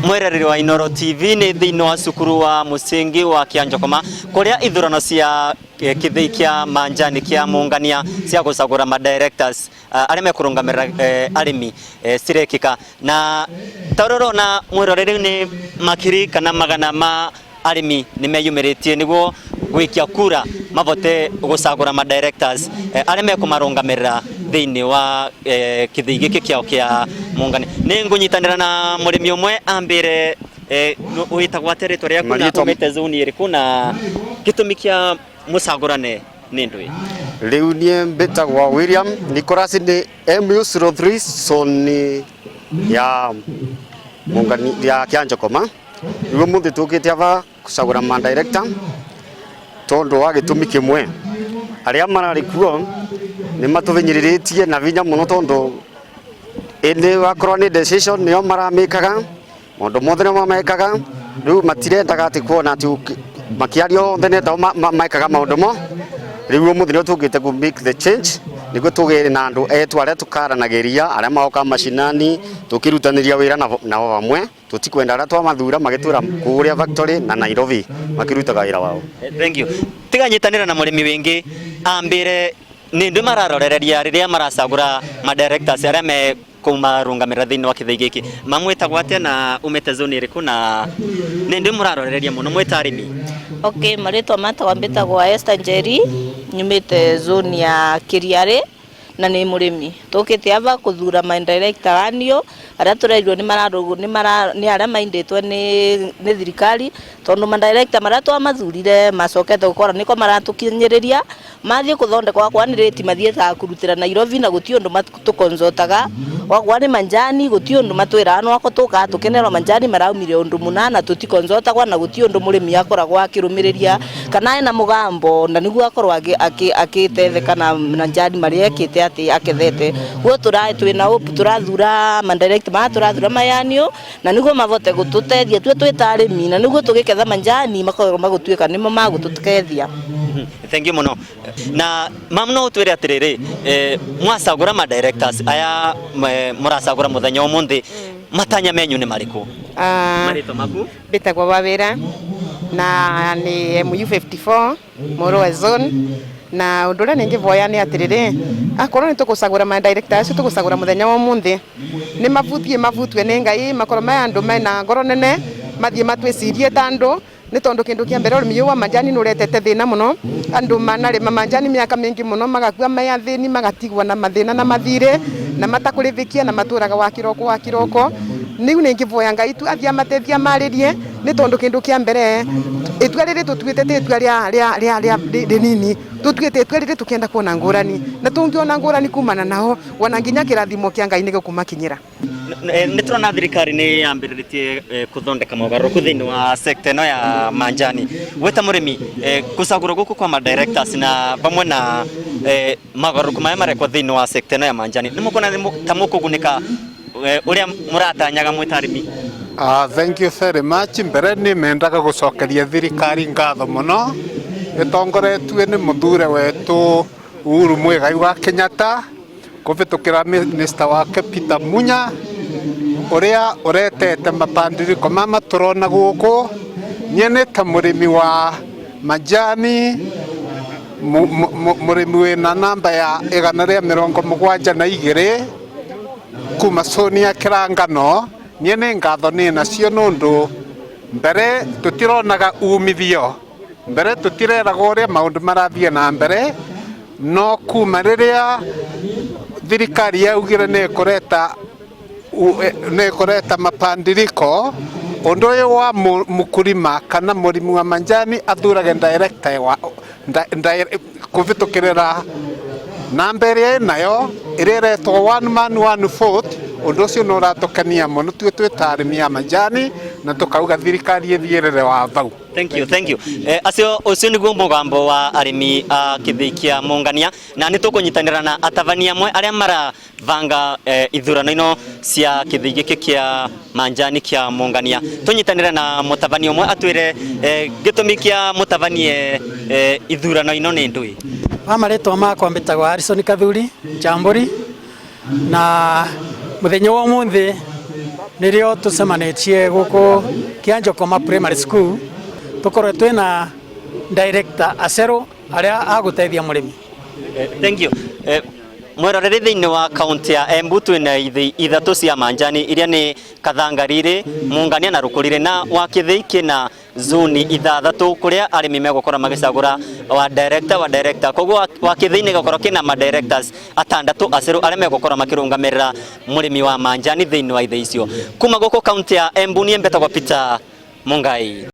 mwerereri wa Inooro TV ni thiini wa cukuru wa musingi wa Kianjokoma kuria ithurano cia kithii kia manjani kia muungania cia gucagura ma directors aria mekurungamirira arimi cirekika na taroro na mwiroreri ni makiri kana magana ma arimi ni meyumiritie niguo gwikia kura mavote gucagura ma directors aria mekumarungamirira thiini wa kithii giki kiao kia muungania ni ngunyitanira na murimi umwe ambire uitagwa territory yaku na umete zone iriku na gitumi kia musagurane ni ndui riu nie mbitagwa William Nicholas ni MU03 zone ya muungania ya Kianjokoma riu muthi tukite ava kusagura ma director tondu wa gitumi kimwe aria marari kuo ni matuvinyiritie na vinya muno tondu ene wakorwo ni decision nio maramikaga mundu mothe no mamekaga riu matirendaga ati kuona ati makiario thene ta maikaga maundu mo riu muthi no tugite ku make the change niguo tugire na andu etu aria tukaranagiria aria maoka mashinani tukirutaniria wira na vamwe tutikwenda aria twamathura magitwira kuria factory na Nairobi makirutaga wira wao. Thank you. Tiganyitanira na murimi wingi ambire ni ndu mararorereria riria maracagura ma directors aria me kumarungamirira thiini wa kithii giki mamwitagwa atia na umete zone iriku na ni ndu murarorereria muno mwita arimi? Okay, maritwa matagwa mbitagwa Esther Njeri nyumite zone ya Kiriare na ni murimi tukite ava kuthura ma director anio aria tureirwo ni aria mainditwe ni thirikari tondu ma director maria twamathurire macokete gukora niko maratukinyiriria mathie kuthondekwa kwa ni rate mathieta kurutira Nairobi na guti undu matukonzotaga wagwa ni manjani guti undu matwira no akotuka tukenerwa manjani maraumire undu munana tutikonzotagwa na guti undu murimi akoragwa akirumiriria kana ena mugambo na niguo akorwo akitetheka na manjani maria ekite ati akethete guo twina hope turathura ma director ma turathura mayanio na niguo mavote gututethia twita arimi na niguo tugiketha manjani makorwo magutwika nimo magututkethia. Thank you muno. Na mamno twire atiriri mwacagura ma directors aya muracagura muthenya umuthi matanya menyu ni mariku? Marito maku bitagwa Wawira na ni MU54 Moroa zone na undura ningi voya ni atiriri akorwo ni tugucagura ma directors tugucagura muthenya umuthi ni mavutwe ni Ngai makorwo ma andu mena ngoro nene mathie matwicirie tandu ni tondu kindu kia mbere urimi wa manjani nuretete thina muno andu manarima manjani miaka mingi muno magakua maya thini magatigwa na mathina na mathire na matakurivikia na maturaga wa kiroko niu ningivoya Ngai tu athia matethia maririe ni tondu kindu kia mbere itua riri tutwite itua ria nini tutwite itua riri tukienda kuona ngurani na tungiona ngurani kumana nao wana nginya kirathimo kia Ngai nigukumakinyira. Ni turona thirikari ni yambiritie kuthondeka mogaruku thiini wa sector no ya manjani weta murimi kucagura guku kwa ma directors na vamwe na magaruku maya marekwo thiini wa sector no ya manjani ni mukona ta mukugunika uria muratanyaga mwita arimi? Thank you very much. Mbere ni mendaga gucokeria thirikari ngatho muno itongoretue ni muthure wetu Uhuru Muigai wa Kenyatta kuvitukira minister wake Peter Munya uria uretete mapandiriko mama turona guku nyene ta murimi wa majani murimi wina namba ya 172 kuma Sonia Kirangano nyene ngatho ni nacio nundu mbere tutironaga umithio mbere tutireraga uria maundu marathie na mbere no kuma riria thirikari yaugire ne kureta mapandiriko undu uyu wa mukurima kana murimi wa manjani athurage director wa kuvitukirira namba iria nayo ireretwo one man one vote undu ucio no ratukania muno twita arimi a manjani na tukauga thirikari ithierere wa vau. Thank you. Acio ucio niguo mugambo wa arimi a kithii kia muungania na ni tukunyitanira na atavania amwe aria maravanga ithurano ino cia kithii giki kia manjani kia muungania tunyitanira na mutavania umwe atwire gitumi kia mutavanie ithurano ino ni ndui? Maretwa makwa mbitagwa Harrison Kathuri Chamburi na muthenya wa umuthi nirio tucemanitie guku Kianjokoma Primary School tukorwe twina director Acero aria agutethia murimi. Thank you. Mweroreri thiini wa kaunti ya Embu twina ithatu cia manjani iria ni Kathangarire, Mungania na Rukurire, na Wakithii kina zoni ithathatu kuria arimi megukora magicagura wa director koguo Wakithii ni gukora kina ma directors atandatu Acero aria megukora makirungamirira murimi wa manjani thiini wa ithe icio. Kuma guku kaunti ya Embu ni Mbetagwa Peter Mungai.